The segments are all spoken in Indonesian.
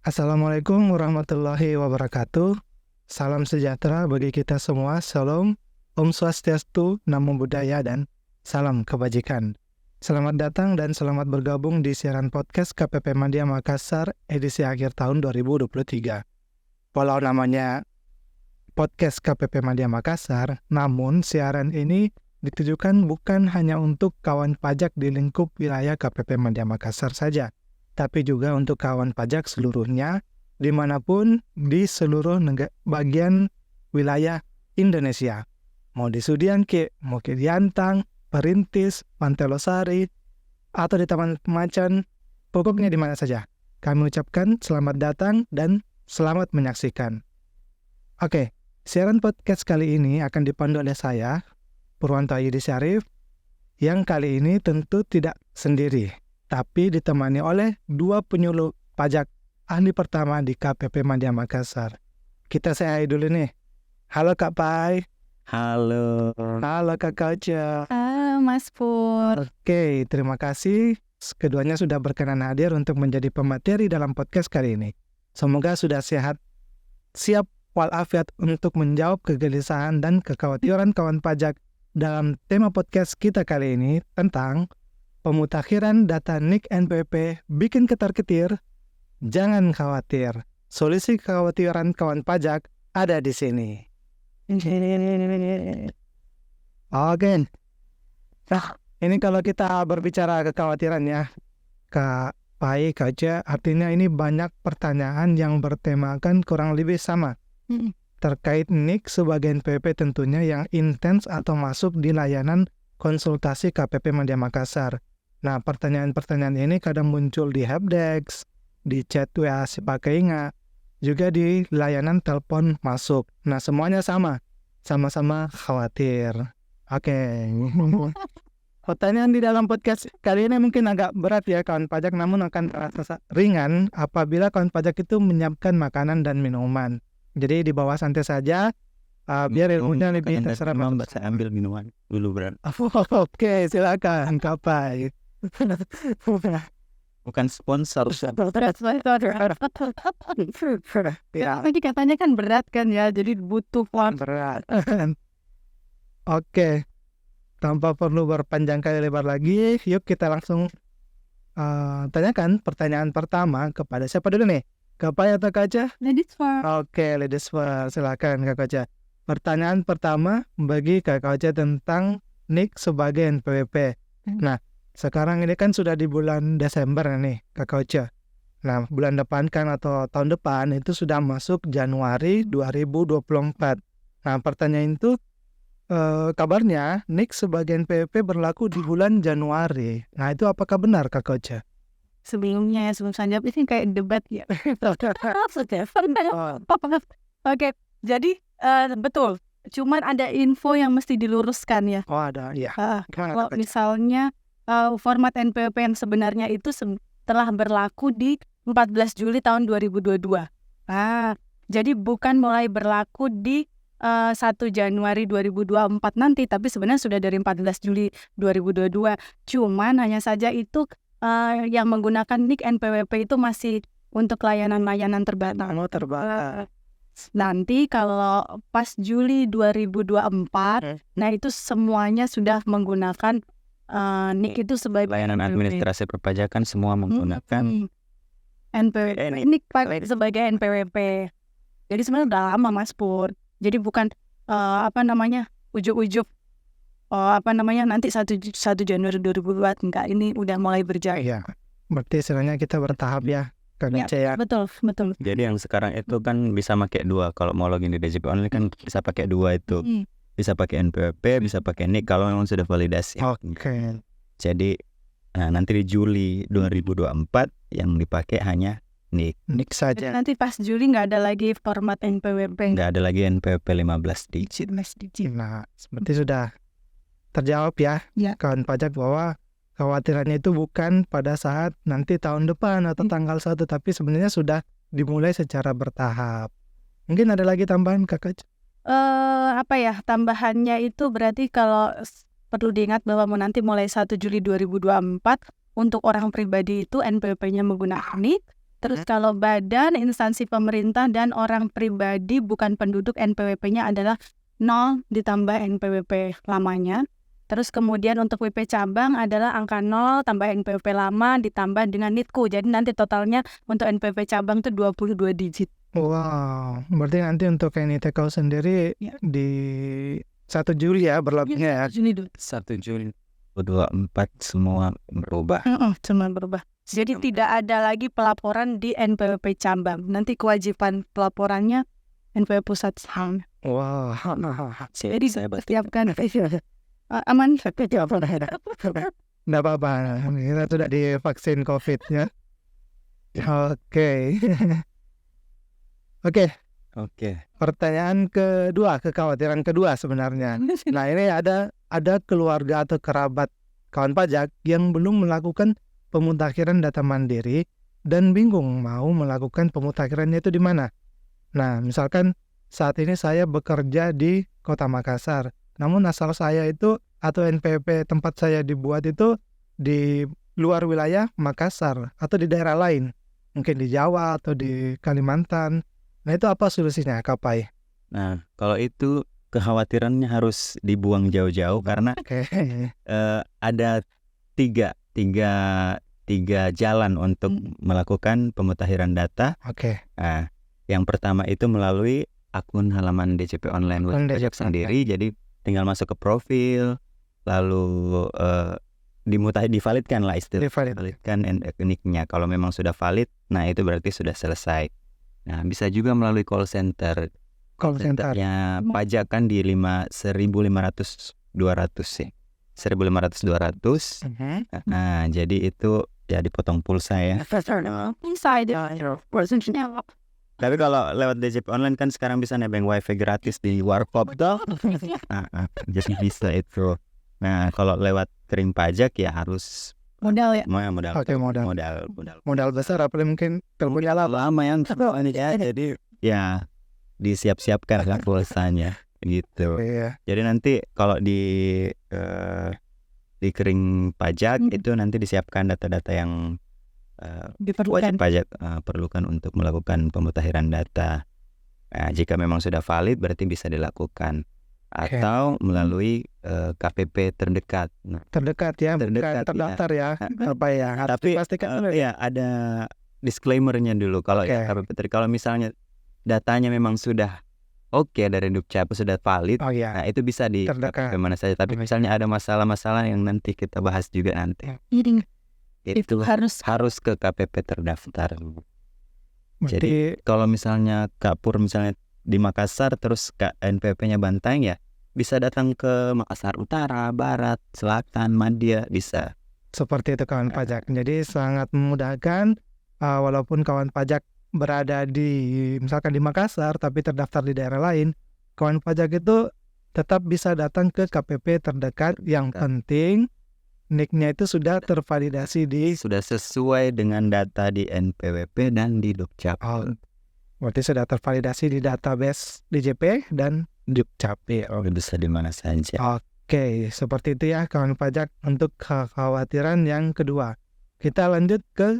Assalamualaikum warahmatullahi wabarakatuh. Salam sejahtera bagi kita semua. Shalom, Om Swastiastu, Namo Buddhaya, dan salam kebajikan. Selamat datang dan selamat bergabung di siaran podcast KPP Madya Makassar edisi akhir tahun 2023. Walau namanya podcast KPP Madya Makassar, namun siaran ini ditujukan bukan hanya untuk kawan pajak di lingkup wilayah KPP Madya Makassar saja, tapi juga untuk kawan pajak seluruhnya, dimanapun di seluruh bagian wilayah Indonesia. Mau di Sudiangke, mau di Diantang, Perintis, Pantai Losari, atau di Taman Macan, pokoknya di mana saja. Kami ucapkan selamat datang dan selamat menyaksikan. Oke, siaran podcast kali ini akan dipandu oleh saya, Purwanto Ayudi Syarif, yang kali ini tentu tidak sendiri, tapi ditemani oleh dua penyuluh pajak ahli pertama di KPP Madya Makassar. Kita say dulu nih. Halo Kak Pai. Halo. Halo Kak Kauca. Halo Mas Pur. Oke, terima kasih. Keduanya sudah berkenan hadir untuk menjadi pemateri dalam podcast kali ini. Semoga sudah sehat, siap walafiat untuk menjawab kegelisahan dan kekhawatiran kawan pajak dalam tema podcast kita kali ini tentang pemutakhiran data NIK NPWP bikin ketar-ketir. Jangan khawatir, solusi kekhawatiran kawan pajak ada di sini. Oke. Nah, ini kalau kita berbicara kekhawatiran ya, Kak Pai, Kak Ja, artinya ini banyak pertanyaan yang bertemakan kurang lebih sama. Terkait NIK sebagai NPWP tentunya yang intens atau masuk di layanan konsultasi KPP Madya Makassar. Nah, pertanyaan-pertanyaan ini kadang muncul di helpdesk, di chat WA si Pakeinga, juga di layanan telepon masuk. Nah, semuanya sama-sama khawatir. Oke. Pertanyaan di dalam podcast kali ini mungkin agak berat ya kawan pajak, namun akan terasa ringan apabila kawan pajak itu menyiapkan makanan dan minuman. Jadi di bawah santai saja, biar ilmunya lebih terserap. Saya ambil minuman dulu, Bro. Oke, silakan Kak Pai. Bukan sponsor. Ya, Tadi katanya kan berat kan ya, jadi butuh waktu. berat. Oke, tanpa perlu berpanjang kali lebar lagi, yuk kita langsung tanyakan pertanyaan pertama kepada siapa dulu nih? Kak Pai atau Kak Ja? Ladies first. Oke, ladies first, silakan Kak Ja. Pertanyaan pertama bagi Kak Ja tentang NIK sebagai NPWP. Nah, sekarang ini kan sudah di bulan Desember nih Kak Ja. Nah, bulan depan kan atau tahun depan itu sudah masuk Januari 2024. Nah, pertanyaan itu kabarnya NIK sebagai NPWP berlaku di bulan Januari. Nah, itu apakah benar Kak Ja? Sebelum saya jawab ini kayak debat ya. Oke, jadi betul. Cuman ada info yang mesti diluruskan ya. Oh, ada, ya. Kalau misalnya format NPWP yang sebenarnya itu telah berlaku di 14 Juli tahun 2022. Jadi bukan mulai berlaku di 1 Januari 2024 nanti, tapi sebenarnya sudah dari 14 Juli 2022. Cuman hanya saja itu yang menggunakan NIK NPWP itu masih untuk layanan-layanan terbatas. Terbatas. Nanti kalau pas Juli 2024, nah itu semuanya sudah menggunakan NIK itu sebagai Layanan administrasi perpajakan semua menggunakan NPWP. NIK sebagai NPWP. Jadi sebenarnya udah lama Mas Pur. Jadi bukan ujuk-ujuk nanti 1 Januari 2024, enggak, ini udah mulai berjalan. Iya, berarti istilahnya kita bertahap ya, Kak Ja ya. Betul. Jadi yang sekarang itu kan bisa pakai dua. Kalau mau login di DJP Online kan bisa pakai dua itu. Bisa pakai NPWP, bisa pakai NIK kalau memang sudah validasi. Oke. Jadi nanti di Juli 2024 yang dipakai hanya NIK. NIK saja. Jadi nanti pas Juli nggak ada lagi format NPWP. Nggak ada lagi NPWP 15 digit. Nah, seperti sudah terjawab ya, kawan pajak, bahwa khawatirannya itu bukan pada saat nanti tahun depan atau tanggal 1, tapi sebenarnya sudah dimulai secara bertahap. Mungkin ada lagi tambahan Kak Ja? Tambahannya itu berarti kalau perlu diingat bahwa nanti mulai 1 Juli 2024 untuk orang pribadi itu NPWP-nya menggunakan NIK, Terus kalau badan, instansi pemerintah, dan orang pribadi bukan penduduk, NPWP-nya adalah 0 ditambah NPWP lamanya. Terus kemudian untuk WP cabang adalah angka 0 tambah NPWP lama ditambah dengan NITKU. Jadi nanti totalnya untuk NPWP cabang itu 22 digit. Wow, berarti nanti untuk NITKU sendiri Ya. di 1 Juli ya berlakunya ya. Juni dulu. 1 Juli 2024 semua berubah. Cuma berubah. Jadi tidak ada lagi pelaporan di NPWP cabang. Nanti kewajiban pelaporannya NPWP pusat. Wah, Jadi saya siapkan. Aman. nggak apa-apa, kita sudah divaksin COVID ya. Oke. Oke, Oke. pertanyaan kedua, kekhawatiran kedua sebenarnya. Nah, ini ada keluarga atau kerabat kawan pajak yang belum melakukan pemutakhiran data mandiri dan bingung mau melakukan pemutakhirannya itu di mana. Nah, misalkan saat ini saya bekerja di Kota Makassar, namun asal saya itu atau NPWP tempat saya dibuat itu di luar wilayah Makassar atau di daerah lain, mungkin di Jawa atau di Kalimantan. Nah, itu apa solusinya, Kak Pai? Nah, kalau itu kekhawatirannya harus dibuang jauh-jauh karena Oke. ada tiga jalan untuk melakukan pemutakhiran data. Oke. Nah, yang pertama itu melalui akun halaman DJP online Akun web DJP sendiri. Jadi tinggal masuk ke profil, lalu divalidkan lah istilahnya. Validkan NIK-nya. Kalau memang sudah valid, nah itu berarti sudah selesai. Nah, bisa juga melalui call center. Call center. Centernya pajak kan di 1.500-200 sih. 1.500-200. Nah, jadi itu ya dipotong pulsa ya. Tapi kalau lewat DJP online kan sekarang bisa nebeng wifi gratis di warkop. Jadi bisa itu. Nah, kalau lewat kering pajak ya harus Modal ya. modal. Oke, modal. Modal besar apa mungkin terpunya Lama yang ya, jadi ya disiap-siapkan lah pulsanya gitu. Iya. Jadi nanti kalau di kering pajak itu nanti disiapkan data-data yang Diperlukan. wajib pajak perlukan untuk melakukan pemutakhiran data. Nah, jika memang sudah valid berarti bisa dilakukan atau melalui KPP terdekat. Nah, Terdekat ya, Terdekat, bukan terdaftar ya. Apa ya? Harus tapi dipastikan dulu. ya ada disclaimer-nya dulu kalau Oke. KPP kalau misalnya datanya memang sudah oke dari Dukcapil sudah valid. Oh iya. Nah, itu bisa di Terdekat. KPP mana saja. Tapi misalnya ada masalah-masalah yang nanti kita bahas juga nanti. Itu harus ke KPP terdaftar. Berarti Kalau misalnya Kak Pur misalnya di Makassar terus NPWP-nya Bantaeng ya bisa datang ke Makassar Utara, Barat, Selatan, Madya bisa. seperti itu kawan pajak. Jadi sangat memudahkan walaupun kawan pajak berada di misalkan di Makassar tapi terdaftar di daerah lain, kawan pajak itu tetap bisa datang ke KPP terdekat. Yang penting NIK-nya itu sudah tervalidasi di Sudah sesuai dengan data di NPWP dan di Dukcapil. berarti sudah tervalidasi di database DJP dan Dukcapil. Bisa di mana saja. Oke, seperti itu ya kawan pajak untuk kekhawatiran yang kedua. Kita lanjut ke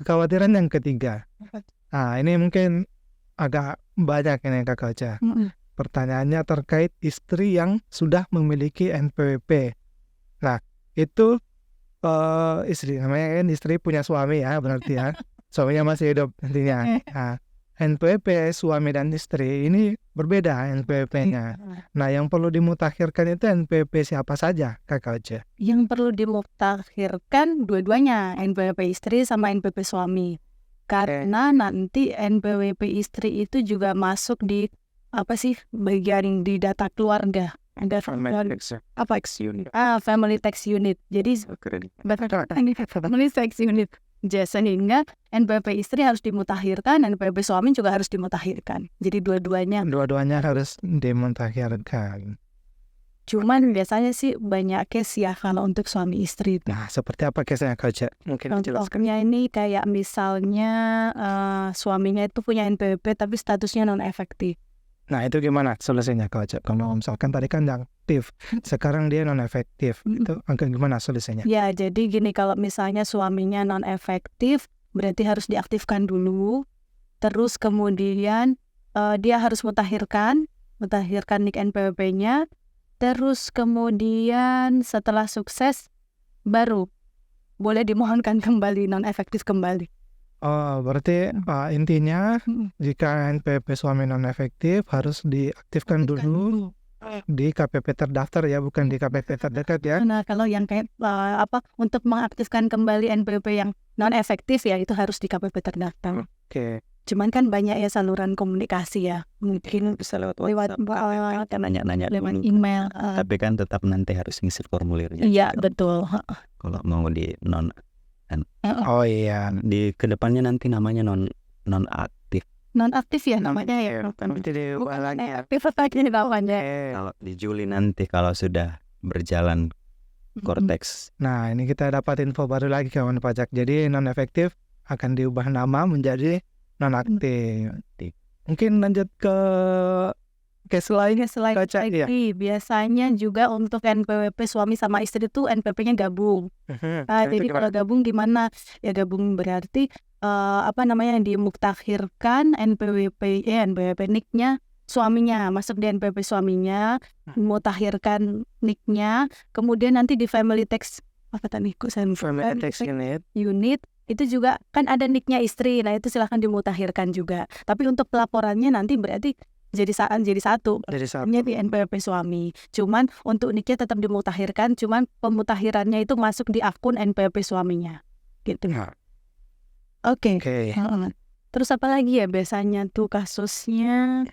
kekhawatiran yang ketiga. Nah, ini mungkin agak banyak ini Kak Ocha. Pertanyaannya terkait istri yang sudah memiliki NPWP. Nah, itu istri, namanya kan istri punya suami ya berarti ya. Suaminya masih hidup nantinya. Nah, NPWP suami dan istri ini berbeda NPWP-nya. Nah, yang perlu dimutakhirkan itu NPWP siapa saja, Kakak Ocha? Yang perlu dimutakhirkan dua-duanya, NPWP istri sama NPWP suami. Karena nanti NPWP istri itu juga masuk di bagian di data keluarga. Ada family tax unit. Jadi family tax unit. Sehingga NPWP istri harus dimutakhirkan, NPWP suami juga harus dimutakhirkan. Jadi dua-duanya. Dua-duanya harus dimutakhirkan. Cuman biasanya sih banyak case ya kalau untuk suami istri. Nah, seperti apa case-nya Kak Ocha? Mungkin jelaskan. Contohnya ini kayak misalnya suaminya itu punya NPWP tapi statusnya non-efektif. Nah, itu gimana solusinya Kak Ocha? Kalau misalkan tadi kan yang aktif, sekarang dia non-efektif. Itu agak gimana solusinya? Ya, jadi gini, kalau misalnya suaminya non-efektif, berarti harus diaktifkan dulu. Terus kemudian dia harus mutakhirkan NIK NPWP-nya. Terus kemudian setelah sukses baru boleh dimohonkan kembali non-efektif kembali. Oh, berarti intinya jika NPWP suami non-efektif harus diaktifkan dulu di KPP terdaftar ya, bukan di KPP terdekat ya. Nah, kalau yang kayak untuk mengaktifkan kembali NPWP yang non-efektif ya itu harus di KPP terdaftar. Oke. Cuman kan banyak ya saluran komunikasi ya, mungkin Bisa lewat lewat nanya-nanya lewat dulu. email. Tapi kan tetap nanti harus ngisi formulirnya. Iya betul. Kalau mau di non Oh iya. di kedepannya nanti namanya non aktif. Non-aktif ya namanya ya. Nanti diubah lagi ya. Aktif lagi namanya. Kalau di Juli nanti kalau sudah berjalan Cortex. Nah, ini kita dapat info baru lagi kawan pajak. Jadi non-efektif akan diubah nama menjadi non-aktif. Mungkin lanjut ke case lainnya Selain Kaca, iya. biasanya juga untuk NPWP suami sama istri itu NPWP-nya gabung. Jadi kalau gabung gimana? Ya gabung berarti yang dimutakhirkan NPWP NIK-nya suaminya, masuk di NPWP suaminya, mutakhirkan NIK-nya, kemudian nanti di family tax Family tax unit itu juga kan ada NIK-nya istri. Nah, itu silahkan dimutakhirkan juga. Tapi untuk pelaporannya nanti berarti jadi satu. Hanya di NPWP suami. Cuman untuk NIK-nya tetap dimutakhirkan, cuman pemutahirannya itu masuk di akun NPWP suaminya. Gitu. Oke. Terus apa lagi ya biasanya tuh kasusnya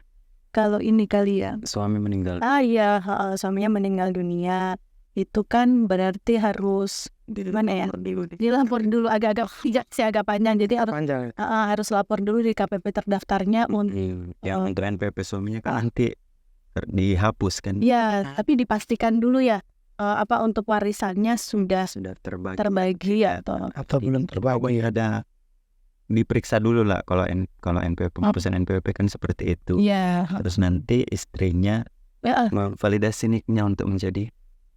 kalau ini kali ya. Suami meninggal. Iya, suaminya meninggal dunia. Itu kan berarti harus gimana ya? Dilapor dulu agak panjang. Jadi harus lapor dulu di KPP terdaftarnya untuk untuk NPWP suaminya kan nanti dihapus kan. Iya, tapi dipastikan dulu ya untuk warisannya sudah terbagi ya atau belum terbagi. Ada diperiksa dulu lah kalau NPWP penghapusan NPWP kan seperti itu. Iya. Terus nanti istrinya memvalidasi NIK-nya untuk menjadi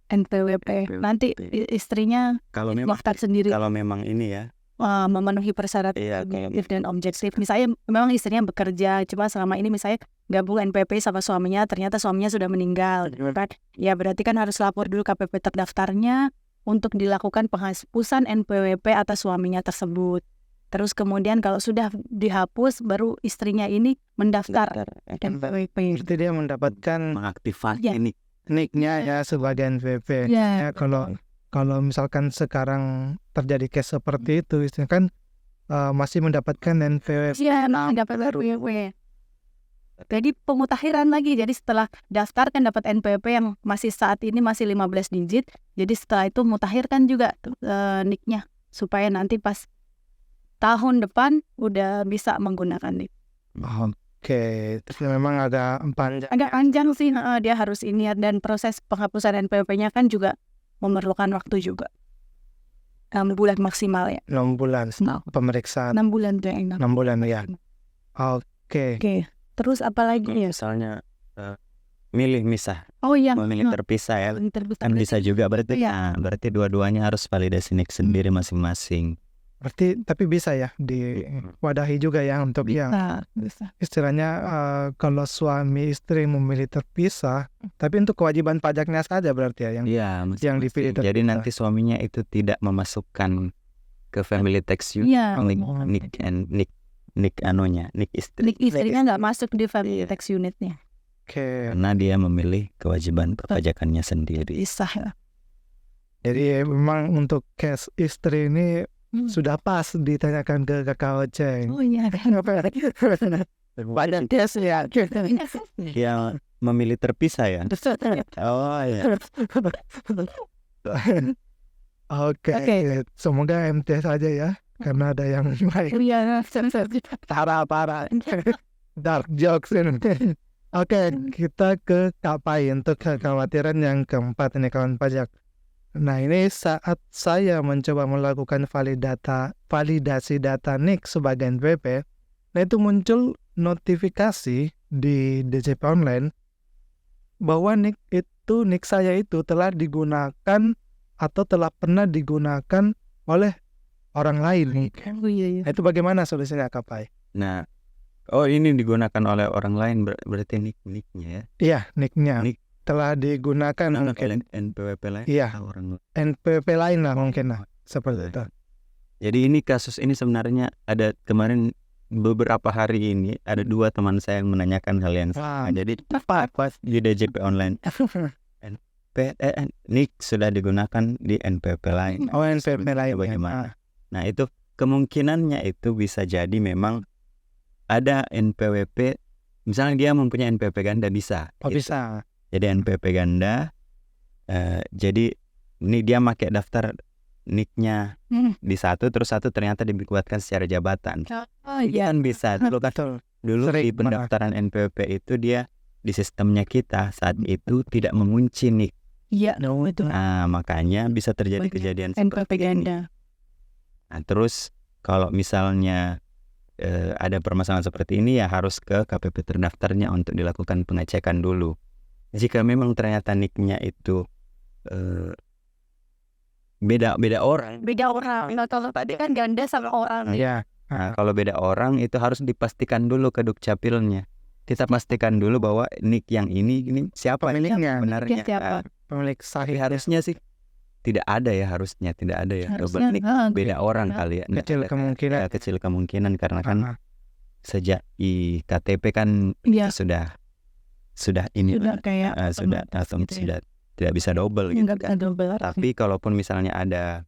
NPWP. Nanti istrinya kalau memang daftar sendiri. Kalau memang ini ya memenuhi persyaratan dan objektif. Misalnya memang istrinya bekerja, cuma selama ini misalnya gabung NPWP sama suaminya, ternyata suaminya sudah meninggal. Ya berarti kan harus lapor dulu KPP terdaftarnya untuk dilakukan penghapusan NPWP atas suaminya tersebut. Terus kemudian kalau sudah dihapus, baru istrinya ini mendaftar NPWP. Berarti dia mendapatkan mengaktifasi NIK-nya ya sebagai NPWP. Ya, kalau misalkan sekarang terjadi case seperti itu, istrinya kan masih mendapatkan NPWP. Iya, dapat NPWP. Jadi pemutakhiran lagi. Jadi setelah daftar kan dapat NPWP yang masih saat ini masih 15 digit. Jadi setelah itu mutakhirkan juga NIK-nya supaya nanti pas tahun depan udah bisa menggunakan NIK. Oke, terus memang agak panjang sih. Dia harus ini dan proses penghapusan NPWP-nya kan juga memerlukan waktu juga. 6 bulan maksimal ya. 6 bulan pemeriksaan. 6 bulan tuh yang 6 bulan ya. Oke. Terus apa lagi ya? Misalnya milih misah. Oh iya. Memilih terpisah ya. Kan bisa juga berarti. Iya. Berarti dua-duanya harus validasi NIK sendiri masing-masing. Berarti tapi bisa ya diwadahi juga ya untuk yang istilahnya kalau suami istri memilih terpisah, tapi untuk kewajiban pajaknya saja berarti ya yang dipilih terpisah. Jadi nanti suaminya itu tidak memasukkan ke family tax unit NIK istri. NIK istrinya nggak masuk di family tax unitnya. Karena dia memilih kewajiban perpajakannya sendiri. Pisah ya. Jadi memang untuk case istri ini sudah pas ditanyakan ke Kakak Oceng. Oh iya. Banyak case ya. Yang memilih terpisah ya. Oh iya. Oke. Semoga MT saja ya, karena ada yang lain. Iya. Parah. Dark jokes ini. Oke, kita ke Kak Pai untuk kekhawatiran yang keempat ini kawan pajak. Nah, ini saat saya mencoba melakukan validasi data NIK sebagai NPWP, nah itu muncul notifikasi di DJP Online bahwa NIK saya itu telah digunakan atau telah pernah digunakan oleh orang lain nih. Oh iya. Itu bagaimana solusinya Kak Pai? Nah, ini digunakan oleh orang lain berarti nick-nya ya. Iya, nick-nya Nick. telah digunakan mungkin. NPWP lain. Iya. Orang NPWP lain lah mungkin lah seperti itu. Jadi ini kasus ini sebenarnya ada kemarin beberapa hari ini ada 2 teman saya yang menanyakan hal yang sama. Jadi apa di DJP online nick sudah digunakan di NPWP lain. NPWP lain bagaimana? Nah itu kemungkinannya itu bisa jadi memang ada NPWP, misalnya dia mempunyai NPWP ganda bisa. Bisa. Jadi NPWP ganda, jadi ini dia pakai daftar nicknya di satu, terus satu ternyata dibuatkan secara jabatan. Iya. Kan bisa. Dulu di pendaftaran NPWP itu dia di sistemnya kita saat itu tidak mengunci nick. Iya. Itu. Nah makanya bisa terjadi kejadian NPWP ganda. Nah terus kalau misalnya ada permasalahan seperti ini ya harus ke KPP terdaftarnya untuk dilakukan pengecekan dulu. Jika memang ternyata nicknya itu beda orang. Nah, kalau tadi kan ganda sama orang. Iya. Nah, kalau beda orang itu harus dipastikan dulu ke Dukcapilnya. Kita pastikan dulu bahwa nick yang ini siapa pemiliknya sebenarnya. Siapa? Pemilik sahih. Harusnya sih tidak ada ya. Double nick beda orang kali ya. Kecil kemungkinan karena kan sejak KTP kan sudah ini sudah kayak sudah tidak bisa double gitu kan. Tapi kalaupun misalnya ada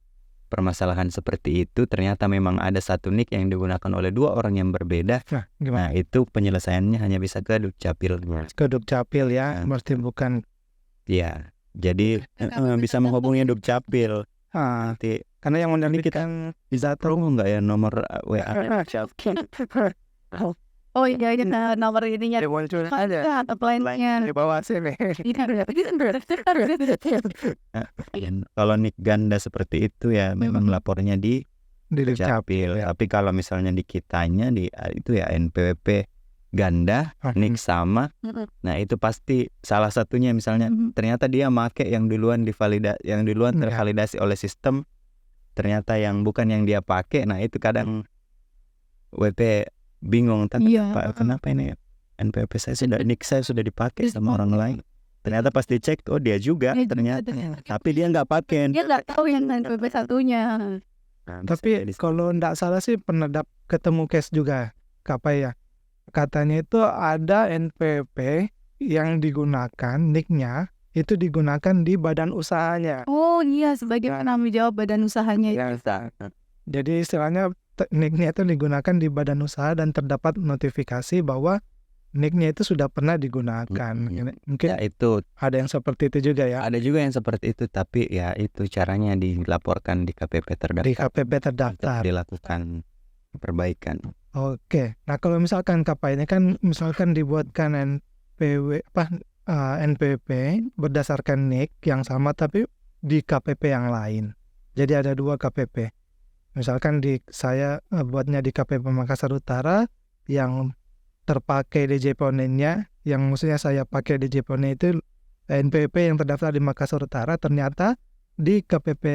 permasalahan seperti itu, ternyata memang ada satu nick yang digunakan oleh 2 orang yang berbeda. Nah itu penyelesaiannya hanya bisa ke Dukcapil. Ke Dukcapil ya, berarti bukan. Ya, jadi bisa menghubungi Dukcapil. Nanti karena yang menerbitkan bisa tahu nggak ya nomor WA? Oh iya, nomor ininya ada apply-nya di bawah sini. Kalau nick ganda seperti itu ya memang lapornya di Dukcapil. Tapi kalau misalnya di kitanya itu ya NPWP ganda, nick sama. Nah itu pasti salah satunya misalnya ternyata dia make yang duluan tervalidasi oleh sistem, ternyata yang bukan yang dia pakai. Nah itu kadang WP bingung kenapa ini NPWP nick saya sudah dipakai sama orang lain. Ternyata pas dicek dia juga ternyata. Tapi dia nggak pakai. Dia nggak tahu yang NPWP satunya. Tapi kalau nggak salah sih pernah ketemu case juga ya. Katanya itu ada NPWP yang digunakan nicknya itu digunakan di badan usahanya. Oh iya, sebagai penanggung jawab badan usahanya. Jadi istilahnya nicknya itu digunakan di badan usaha dan terdapat notifikasi bahwa nicknya itu sudah pernah digunakan. Mungkin ya, itu ada yang seperti itu juga ya. Ada juga yang seperti itu, tapi ya itu caranya dilaporkan di KPP terdaftar. Di KPP terdaftar. Dilakukan perbaikan. Oke. Nah kalau misalkan KPI ini kan misalkan dibuatkan NPWP berdasarkan nick yang sama tapi di KPP yang lain. Jadi ada 2 KPP. Misalkan saya buatnya di KPP Makassar Utara yang terpakai DJP online-nya, yang maksudnya saya pakai DJP online itu NPWP yang terdaftar di Makassar Utara, ternyata di KPP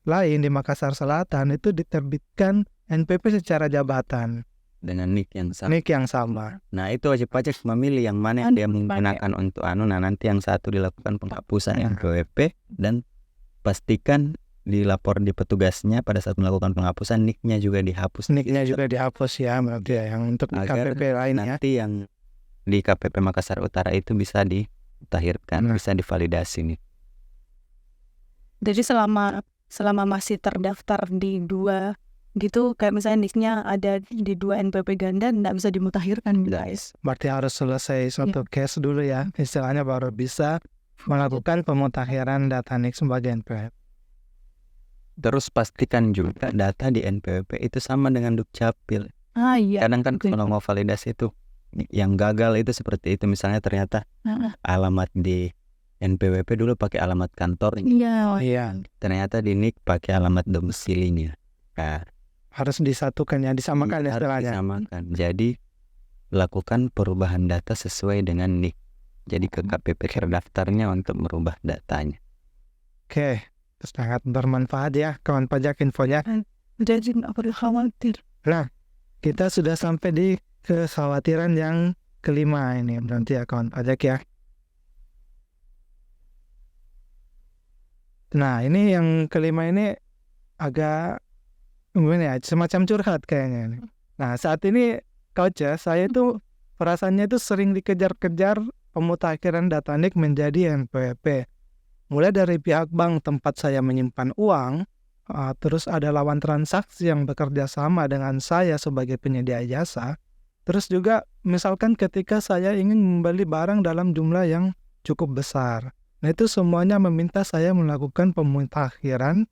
lain di Makassar Selatan itu diterbitkan NPWP secara jabatan dengan nick yang sama. Nick yang sama. Nah itu wajib pajak memilih yang mana yang dia menggunakan untuk Nah nanti yang satu dilakukan penghapusan NPWP dan pastikan dilapor di petugasnya pada saat melakukan penghapusan nicknya juga dihapus. Nicknya juga dihapus ya berarti ya, yang untuk KPP lainnya. Nanti yang di KPP Makassar Utara itu bisa ditahirkan, bisa divalidasi nih. Jadi selama masih terdaftar di 2 gitu, kayak misalnya nicknya ada di 2 NPWP ganda, nggak bisa dimutakhirkan guys. Berarti harus selesai suatu case dulu ya, istilahnya baru bisa melakukan pemutakhiran data nick sebagai NPWP. Terus pastikan juga data di NPWP itu sama dengan Dukcapil. Iya. Kadang kan kalau mau validasi itu yang gagal itu seperti itu, misalnya ternyata alamat di NPWP dulu pakai alamat kantor. Iya. Ternyata di NIK pakai alamat domisilinya. Nah, harus disatukan ya, disamakan ya istilahnya. Disamakan. Jadi lakukan perubahan data sesuai dengan NIK. Jadi ke KPP terdaftarnya untuk merubah datanya. Oke. Sangat bermanfaat ya kawan pajak infonya. Jadi nggak perlu khawatir. Nah, kita sudah sampai di kekhawatiran yang kelima ini, berarti ya kawan pajak ya. Nah, ini yang kelima ini agak gimana ya, semacam curhat kayaknya ini. Nah, saat ini Coach ya, saya itu perasaannya itu sering dikejar-kejar pemutakhiran data NIK menjadi NPWP. Mulai dari pihak bank tempat saya menyimpan uang, terus ada lawan transaksi yang bekerja sama dengan saya sebagai penyedia jasa. Terus juga misalkan ketika saya ingin membeli barang dalam jumlah yang cukup besar. Nah, itu semuanya meminta saya melakukan pemutakhiran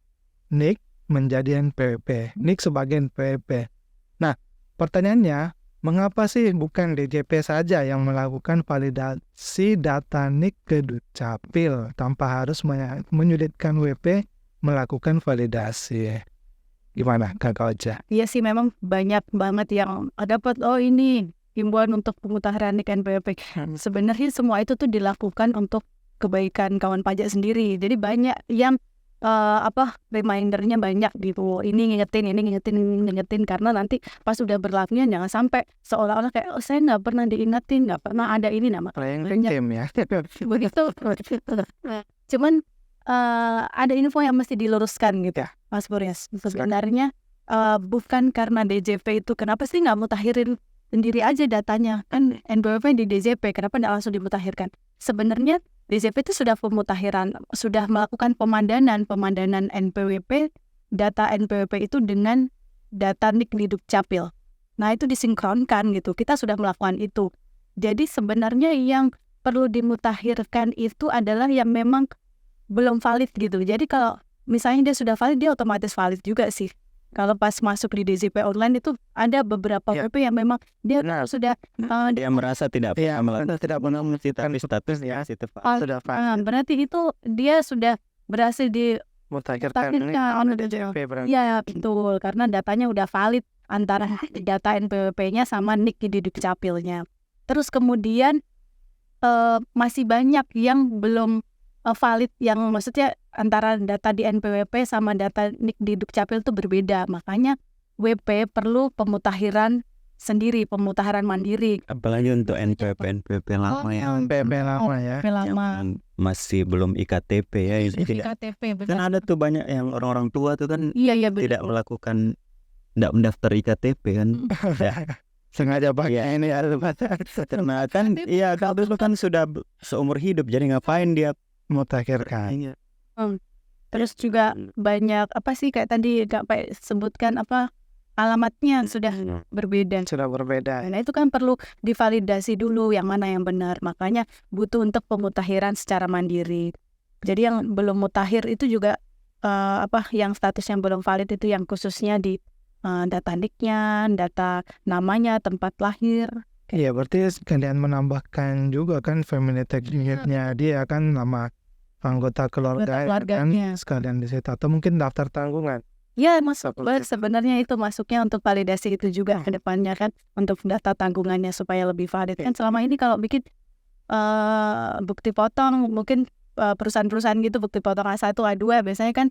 NIK menjadi NPWP. NIK sebagai NPWP. Nah, pertanyaannya, mengapa sih bukan DJP saja yang melakukan validasi data NIK ke Dukcapil tanpa harus menyulitkan WP melakukan validasi? Gimana Kakak Ocha? Iya sih, memang banyak banget yang dapat ini himbauan untuk pemutakhiran NIK NPWP. Sebenarnya semua itu tuh dilakukan untuk kebaikan kawan pajak sendiri. Jadi banyak yang remindernya banyak gitu. Ini ngingetin karena nanti pas udah berlakunya jangan sampai seolah-olah kayak saya nggak pernah diingetin, nggak pernah ada ini nama. Playing game ya. Begitu. Cuman ada info yang mesti diluruskan gitu, Mas Boris. Sebenarnya bukan karena DJP itu, kenapa sih nggak mutahirin sendiri aja datanya? Kan NPWP di DJP, kenapa nggak langsung dimutakhirkan? Sebenarnya DJP itu sudah pemutahiran, sudah melakukan pemandanan NPWP, data NPWP itu dengan data NIK di Dukcapil. Nah, itu disinkronkan gitu. Kita sudah melakukan itu. Jadi sebenarnya yang perlu dimutakhirkan itu adalah yang memang belum valid gitu. Jadi kalau misalnya dia sudah valid, dia otomatis valid juga sih. Kalau pas masuk di DJP online itu ada beberapa WP yang memang dia sudah dia merasa tidak pernah melakukan status ya, sudah valid. Berarti itu dia sudah berhasil dimutakhirkan DJP berarti. Iya, betul, karena datanya udah valid antara data NPWP-nya sama NIK di Dukcapilnya. Terus kemudian masih banyak yang belum valid, yang maksudnya antara data di NPWP sama data NIK di Dukcapil itu berbeda. Makanya WP perlu pemutakhiran sendiri, pemutakhiran mandiri. Apalagi untuk NPWP lama ya. NPWP lama ya. Yang masih belum IKTP ya. IKTP, betul. Kan ada tuh banyak yang orang-orang tua tuh kan tidak melakukan, tidak mendaftar IKTP kan. Sengaja pakai ini ya. Nah kan iya, kalau dulu kan sudah seumur hidup, jadi ngapain dia mutakhirkan. Terus juga banyak kayak tadi Kak sebutkan alamatnya sudah berbeda. Nah, itu kan perlu divalidasi dulu yang mana yang benar. Makanya butuh untuk pemutakhiran secara mandiri. Jadi yang belum mutakhir itu juga yang status yang belum valid itu yang khususnya di data NIK-nya, data namanya, tempat lahir. Iya, berarti sekalian menambahkan juga kan family tag unit-nya dia kan, nama anggota keluarga kan sekalian di situ, atau mungkin daftar tanggungan. Iya, sebenarnya itu masuknya untuk validasi itu juga ke depannya kan, untuk data tanggungannya supaya lebih valid. Kan selama ini kalau bikin bukti potong, mungkin perusahaan-perusahaan gitu bukti potong A1, A2 biasanya kan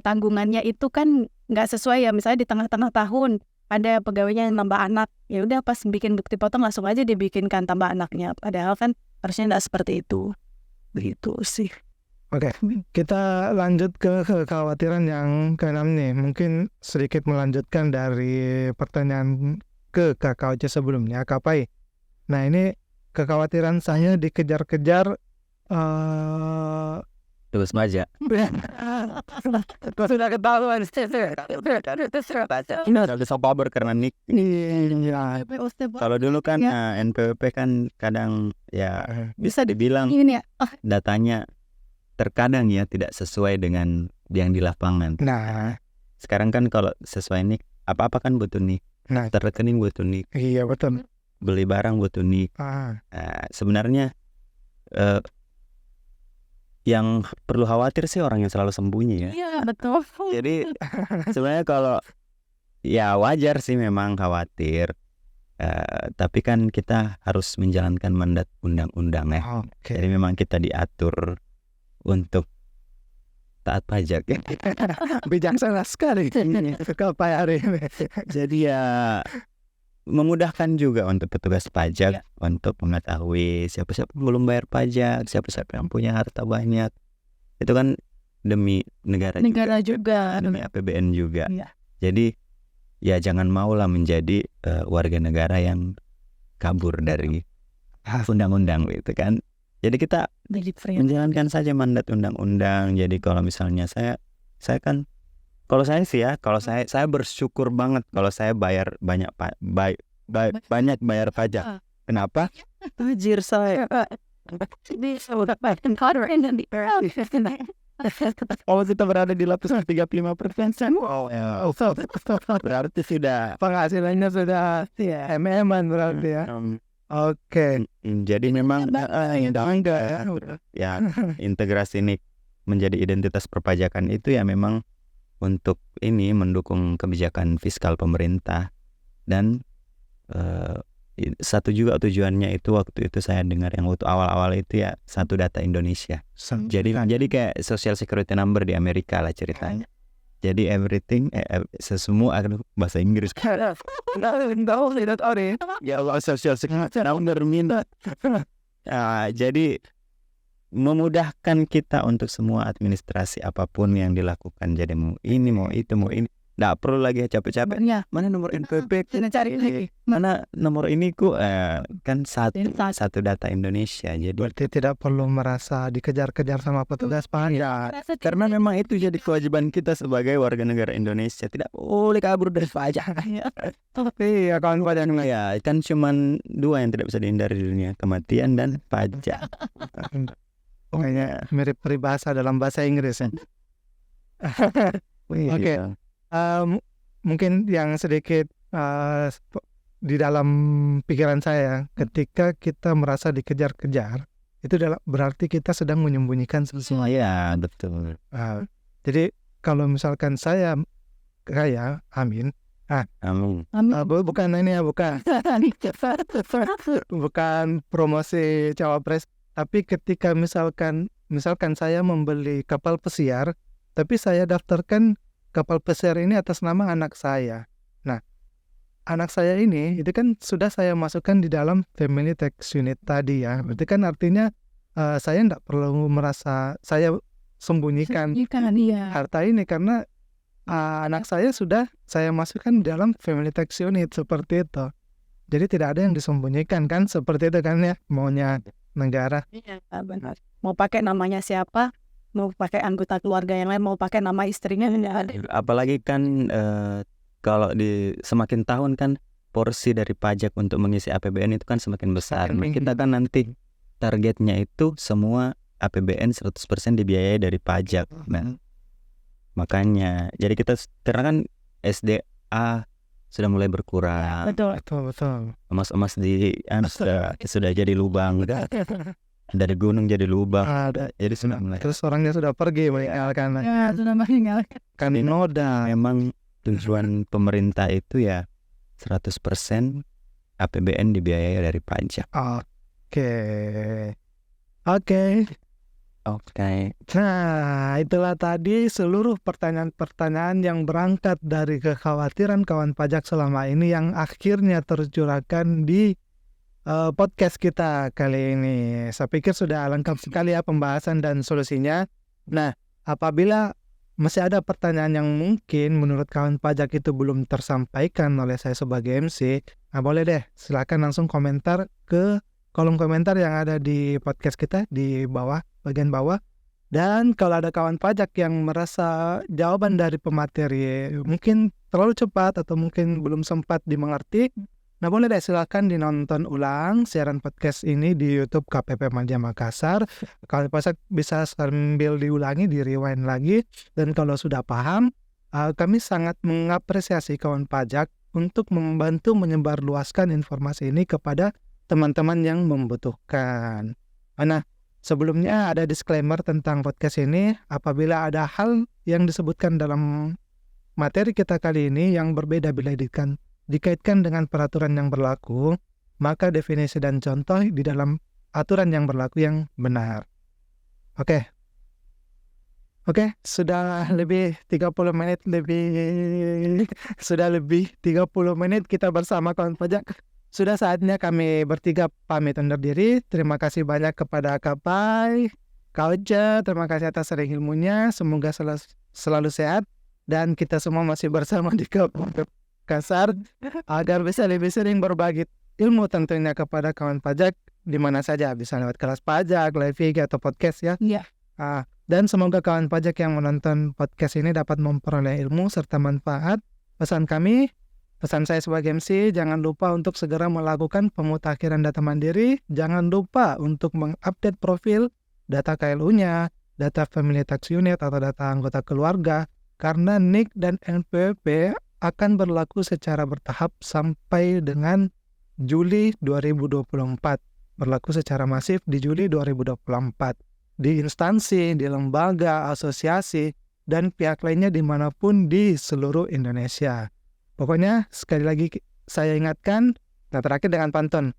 tanggungannya itu kan nggak sesuai ya, misalnya di tengah-tengah tahun ada pegawainya yang nambah anak, ya udah pas bikin bukti potong langsung aja dibikinkan tambah anaknya, padahal kan harusnya nggak seperti itu. Begitu sih. Oke, kita lanjut ke kekhawatiran yang keenam nih. Mungkin sedikit melanjutkan dari pertanyaan ke Kakak Oce sebelumnya, Kak Pai. Nah, ini kekhawatiran saya dikejar-kejar terus baca. Sudah ketahuan. Ini ada sabar karena NIK. Kalau dulu kan NPWP kan kadang ya bisa dibilang datanya terkadang ya tidak sesuai dengan yang di lapangan. Nah, sekarang kan kalau sesuai NIK, apa-apa kan butuh NIK. Nah, terrekening butuh NIK. Iya, betul. Beli barang butuh NIK. Sebenarnya yang perlu khawatir sih orang yang selalu sembunyi ya. Iya, betul. Jadi sebenarnya kalau ya wajar sih memang khawatir, tapi kan kita harus menjalankan mandat undang-undang ya. Okay. Jadi memang kita diatur untuk taat pajak. Bijaksana sekali Pak hari ini. Jadi ya memudahkan juga untuk petugas pajak untuk mengetahui siapa-siapa yang belum bayar pajak, siapa-siapa yang punya harta banyak. Itu kan demi negara juga. demi APBN juga. Iya. Jadi ya jangan maulah menjadi warga negara yang kabur dari undang-undang gitu kan. Jadi kita menjalankan saja mandat undang-undang. Jadi kalau misalnya saya kan, kalau saya sih ya, kalau saya bersyukur banget kalau saya bayar banyak banyak bayar pajak. Kenapa? Tajir saya. Kalau kita berada di lapisan 35%, berarti sudah Penghasilannya sudah MM-an berarti ya. Oke. Jadi memang ya integrasi ini menjadi identitas perpajakan itu ya memang untuk ini mendukung kebijakan fiskal pemerintah. Dan satu juga tujuannya itu waktu itu saya dengar yang waktu awal-awal itu ya satu data Indonesia. Jadi kayak social security number di Amerika lah ceritanya. Jadi everything semua bahasa Inggris. Ya social security number minta. Jadi memudahkan kita untuk semua administrasi apapun yang dilakukan. Jadi mau ini mau itu mau ini, nggak perlu lagi capek-capek. Mana nomor NPWP? Cari lagi. Mana nomor ini kan satu data Indonesia. Jadi Berarti tidak perlu merasa dikejar-kejar sama petugas pajak. karena memang itu jadi kewajiban kita sebagai warga negara Indonesia, tidak boleh kabur dari pajak. Tapi ya kawan pajak Ya kan cuman dua yang tidak bisa dihindari di dunia, kematian dan pajak. kayaknya mirip peribahasa dalam bahasa Inggris ya. Oke. Mungkin yang sedikit di dalam pikiran saya, ketika kita merasa dikejar-kejar, itu berarti kita sedang menyembunyikan sesuatu. Ya betul. Jadi kalau misalkan saya kaya, amin. Bukan ini ya, bukan promosi cawapres. Tapi ketika misalkan saya membeli kapal pesiar, tapi saya daftarkan kapal pesiar ini atas nama anak saya. Nah, anak saya ini itu kan sudah saya masukkan di dalam family tax unit tadi ya. Berarti kan artinya saya tidak perlu merasa saya sembunyikan harta ini karena anak saya sudah saya masukkan di dalam family tax unit seperti itu. Jadi tidak ada yang disembunyikan kan, seperti itu kan ya maunya negara. Iya, benar. Mau pakai namanya siapa? Mau pakai anggota keluarga yang lain, mau pakai nama istrinya, tidak ada. Apalagi kan kalau di semakin tahun kan porsi dari pajak untuk mengisi APBN itu kan semakin besar. Kita kan nanti targetnya itu semua APBN 100% dibiayai dari pajak. Nah, makanya jadi kita karena kan SDA sudah mulai berkurang. Betul. Emas di sudah jadi lubang. Dari gunung jadi lubang. Jadi sudah mulai. Terus orangnya sudah pergi meninggalkan. Ya, sudah meninggalkan. Kan noda. Memang tujuan pemerintah itu ya 100% APBN dibiayai dari pajak. Oke. Nah, itulah tadi seluruh pertanyaan-pertanyaan yang berangkat dari kekhawatiran kawan pajak selama ini yang akhirnya tercurahkan di podcast kita kali ini. Saya pikir sudah lengkap sekali ya pembahasan dan solusinya. Nah, apabila masih ada pertanyaan yang mungkin menurut kawan pajak itu belum tersampaikan oleh saya sebagai MC, boleh deh silakan langsung komentar ke kolom komentar yang ada di podcast kita di bawah, bagian bawah. Dan kalau ada kawan pajak yang merasa jawaban dari pemateri mungkin terlalu cepat atau mungkin belum sempat dimengerti, nah boleh deh silakan dinonton ulang siaran podcast ini di YouTube KPP Madya Makassar. Kalau pajak bisa sambil diulangi, di rewind lagi. Dan kalau sudah paham, kami sangat mengapresiasi kawan pajak untuk membantu menyebarluaskan informasi ini kepada teman-teman yang membutuhkan. Nah, sebelumnya ada disclaimer tentang podcast ini. Apabila ada hal yang disebutkan dalam materi kita kali ini yang berbeda bila dikaitkan dengan peraturan yang berlaku, maka definisi dan contoh di dalam aturan yang berlaku yang benar. Oke, Oke, sudah lebih 30 menit sudah lebih 30 menit kita bersama kawan pajak. Sudah saatnya kami bertiga pamit undur diri. Terima kasih banyak kepada Kak Pai, Kak Oce, terima kasih atas sharing ilmunya. Semoga selalu sehat dan kita semua masih bersama di Kasar agar bisa lebih sering berbagi ilmu tentunya kepada kawan pajak di mana saja, bisa lewat kelas pajak, live IG atau podcast ya. Iya. Dan semoga kawan pajak yang menonton podcast ini dapat memperoleh ilmu serta manfaat. Pesan saya sebagai MC, jangan lupa untuk segera melakukan pemutakhiran data mandiri. Jangan lupa untuk mengupdate profil, data KLU-nya, data Family Tax Unit atau data anggota keluarga. Karena NIK dan NPWP akan berlaku secara bertahap sampai dengan Juli 2024. Berlaku secara masif di Juli 2024. Di instansi, di lembaga, asosiasi, dan pihak lainnya dimanapun di seluruh Indonesia. Pokoknya sekali lagi saya ingatkan, nah terakhir dengan pantun,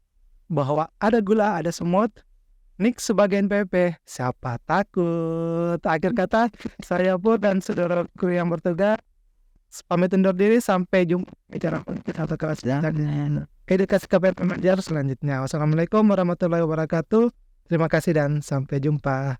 bahwa ada gula, ada semut, NIK sebagai NPWP, siapa takut? Akhir kata, saya pun dan saudaraku yang bertugas, pamit undur diri, sampai jumpa di acara atau kelas edukasi KPR selanjutnya. Wassalamualaikum warahmatullahi wabarakatuh. Terima kasih dan sampai jumpa.